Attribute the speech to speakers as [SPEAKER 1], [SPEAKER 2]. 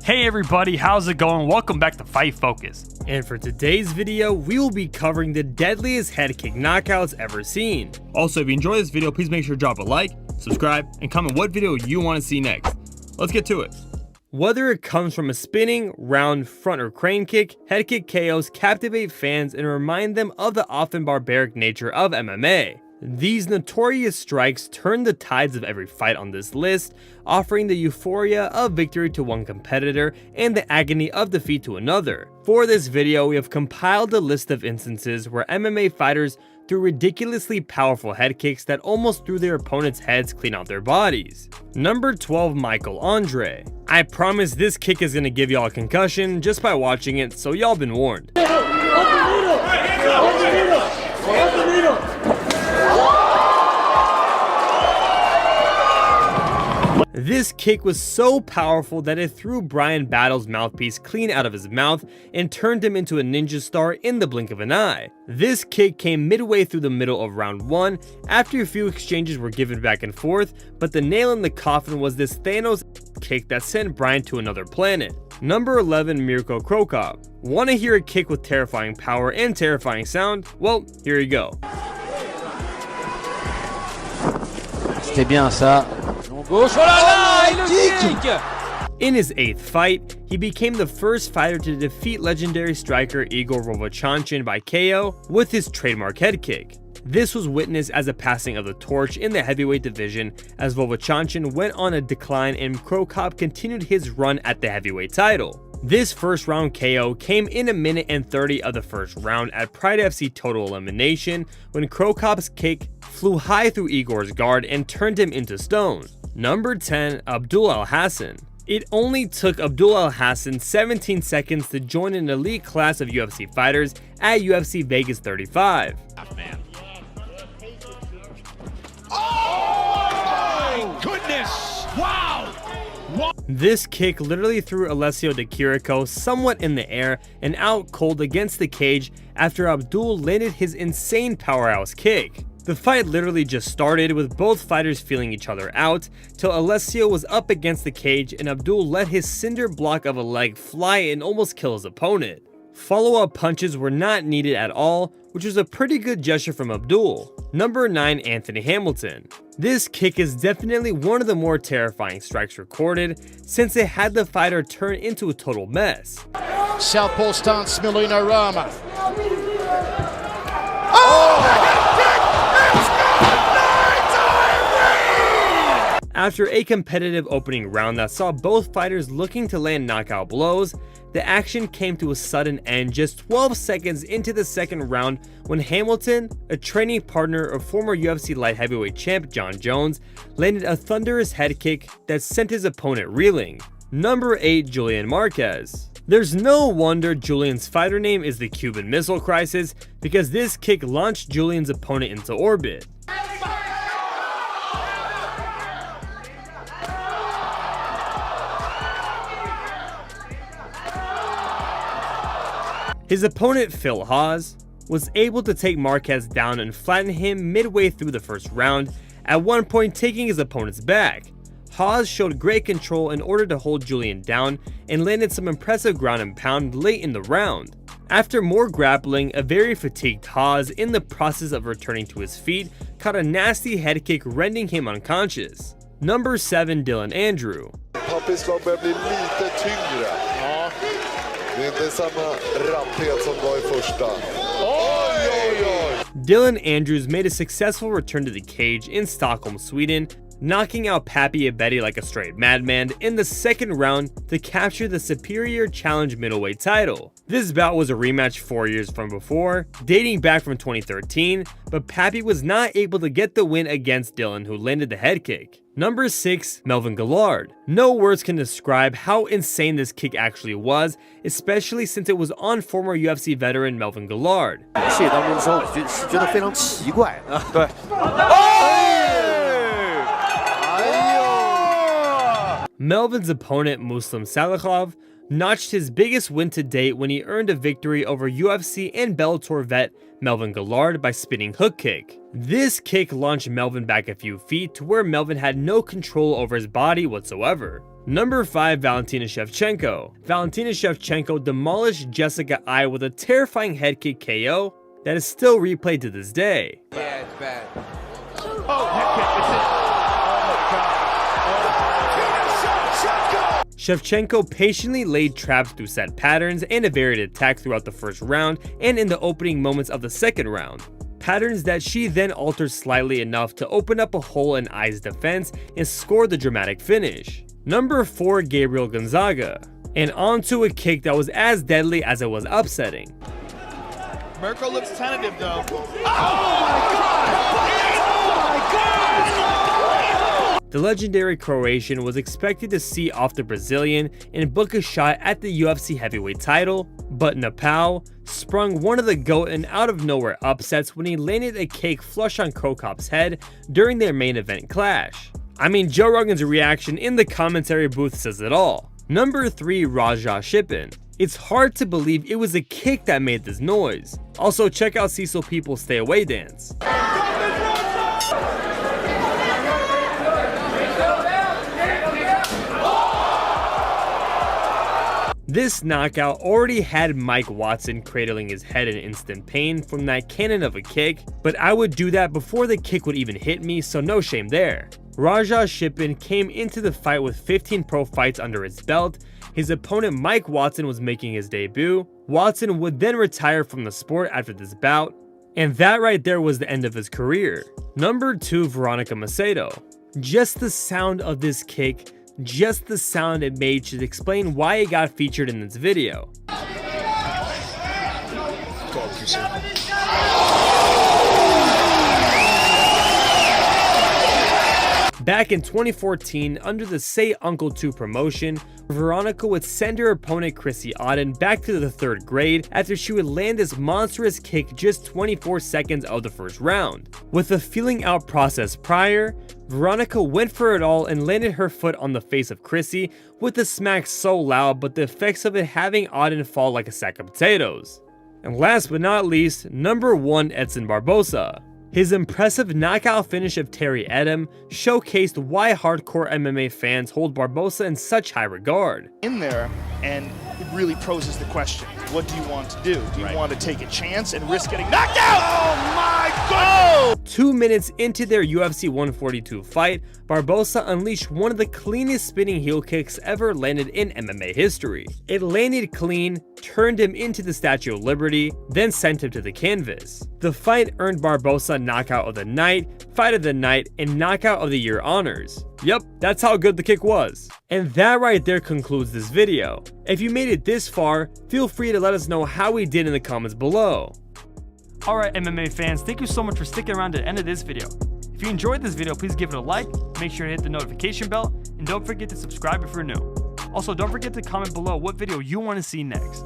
[SPEAKER 1] Hey everybody, how's it going? Welcome back to Fight Focus.
[SPEAKER 2] And for today's video, we will be covering the deadliest head kick knockouts ever seen.
[SPEAKER 1] Also, if you enjoyed this video, please make sure to drop a like, subscribe, and comment what video you want to see next. Let's get to it.
[SPEAKER 2] Whether it comes from a spinning, round, front, or crane kick, head kick KOs captivate fans and remind them of the often barbaric nature of MMA. These notorious strikes turn the tides of every fight on this list, offering the euphoria of victory to one competitor and the agony of defeat to another. For this video, we have compiled a list of instances where MMA fighters threw ridiculously powerful head kicks that almost threw their opponents' heads clean off their bodies. Number 12, Michael Andre. I promise this kick is gonna give y'all a concussion just by watching it, so y'all been warned. This kick was so powerful that it threw Bryan Battle's mouthpiece clean out of his mouth and turned him into a ninja star in the blink of an eye. This kick came midway through the middle of round 1 after a few exchanges were given back and forth, but the nail in the coffin was this Thanos kick that sent Bryan to another planet. Number 11, Mirko Cro Cop. Want to hear a kick with terrifying power and terrifying sound? Well, here you go.
[SPEAKER 3] C'était bien ça.
[SPEAKER 2] In his 8th fight, he became the first fighter to defeat legendary striker Igor Vovchanchin by KO with his trademark head kick. This was witnessed as a passing of the torch in the heavyweight division as Vovchanchin went on a decline and Cro Cop continued his run at the heavyweight title. This first round KO came in a minute and 30 of the first round at Pride FC Total Elimination when Cro Cop's kick flew high through Igor's guard and turned him into stone. Number 10, Abdul Alhassan. It only took Abdul Alhassan 17 seconds to join an elite class of UFC fighters at UFC Vegas 35.
[SPEAKER 4] Oh my goodness! Wow!
[SPEAKER 2] This kick literally threw Alessio Di Chirico somewhat in the air and out cold against the cage after Abdul landed his insane powerhouse kick. The fight literally just started with both fighters feeling each other out till Alessio was up against the cage and Abdul let his cinder block of a leg fly and almost kill his opponent. Follow-up punches were not needed at all, which was a pretty good gesture from Abdul. Number 9, Anthony Hamilton. This kick is definitely one of the more terrifying strikes recorded since it had the fighter turn into a total mess.
[SPEAKER 3] Southpaw stance, Milino Rama.
[SPEAKER 2] After a competitive opening round that saw both fighters looking to land knockout blows, the action came to a sudden end just 12 seconds into the second round when Hamilton, a training partner of former UFC light heavyweight champ John Jones, landed a thunderous head kick that sent his opponent reeling. Number 8, Julian Marquez. There's no wonder Julian's fighter name is the Cuban Missile Crisis because this kick launched Julian's opponent into orbit. His opponent, Phil Hawes, was able to take Marquez down and flatten him midway through the first round, at one point taking his opponent's back. Hawes showed great control in order to hold Julian down and landed some impressive ground and pound late in the round. After more grappling, a very fatigued Hawes, in the process of returning to his feet, caught a nasty head kick rendering him unconscious. Number 7, Dylan Andrew. Dylan Andrews made a successful return to the cage in Stockholm, Sweden, knocking out Papi Abedi like a straight madman in the second round to capture the Superior Challenge middleweight title. This bout was a rematch 4 years from before, dating back from 2013, but Papi was not able to get the win against Dylan, who landed the head kick. Number 6, Melvin Guillard. No words can describe how insane this kick actually was, especially since it was on former UFC veteran Melvin Guillard. Melvin's opponent, Muslim Salikhov, notched his biggest win to date when he earned a victory over UFC and Bellator vet Melvin Guillard by spinning hook kick. This kick launched Melvin back a few feet to where Melvin had no control over his body whatsoever. Number 5, Valentina Shevchenko. Valentina Shevchenko demolished Jessica Ai with a terrifying head kick KO that is still replayed to this day.
[SPEAKER 5] Yeah, it's bad.
[SPEAKER 4] Oh, head kick. It's in. Oh, my God.
[SPEAKER 2] Shevchenko patiently laid traps through set patterns and a varied attack throughout the first round and in the opening moments of the second round. Patterns that she then altered slightly enough to open up a hole in Ai's defense and score the dramatic finish. Number 4, Gabriel Gonzaga. And onto a kick that was as deadly as it was upsetting.
[SPEAKER 4] Mirko looks tentative though. Oh my God! Oh my God!
[SPEAKER 2] The legendary Croatian was expected to see off the Brazilian and book a shot at the UFC heavyweight title, but Napao sprung one of the GOAT and out of nowhere upsets when he landed a kick flush on Krokop's head during their main event clash. I mean, Joe Rogan's reaction in the commentary booth says it all. Number 3, Raja Shippen. It's hard to believe it was a kick that made this noise. Also, check out Cecil People's Stay Away dance. This knockout already had Mike Watson cradling his head in instant pain from that cannon of a kick, but I would do that before the kick would even hit me, so no shame there. Raja Shippen came into the fight with 15 pro fights under his belt. His opponent Mike Watson was making his debut. Watson would then retire from the sport after this bout, and that right there was the end of his career. Number 2, Veronica Macedo. Just the sound of this kick, just the sound it made should explain why it got featured in this video. Back in 2014, under the Say Uncle 2 promotion, Veronica would send her opponent Chrissy Auden back to the 3rd grade after she would land this monstrous kick just 24 seconds of the first round. With a feeling out process prior, Veronica went for it all and landed her foot on the face of Chrissy with the smack so loud but the effects of it having Auden fall like a sack of potatoes. And last but not least, number 1, Edson Barbosa. His impressive knockout finish of Terry Edom showcased why hardcore MMA fans hold Barbosa in such high regard.
[SPEAKER 6] In there, and it really poses the question, what do you want to do? Do you want to take a chance and risk getting knocked out? Oh my God!
[SPEAKER 2] 2 minutes into their UFC 142 fight, Barbosa unleashed one of the cleanest spinning heel kicks ever landed in MMA history. It landed clean, turned him into the Statue of Liberty, then sent him to the canvas. The fight earned Barbosa Knockout of the Night, Fight of the Night, and Knockout of the Year honors. Yep, that's how good the kick was. And that right there concludes this video. If you made it this far, feel free to let us know how we did in the comments below.
[SPEAKER 1] Alright MMA fans, thank you so much for sticking around to the end of this video. If you enjoyed this video, please give it a like, make sure to hit the notification bell, and don't forget to subscribe if you're new. Also, don't forget to comment below what video you want to see next.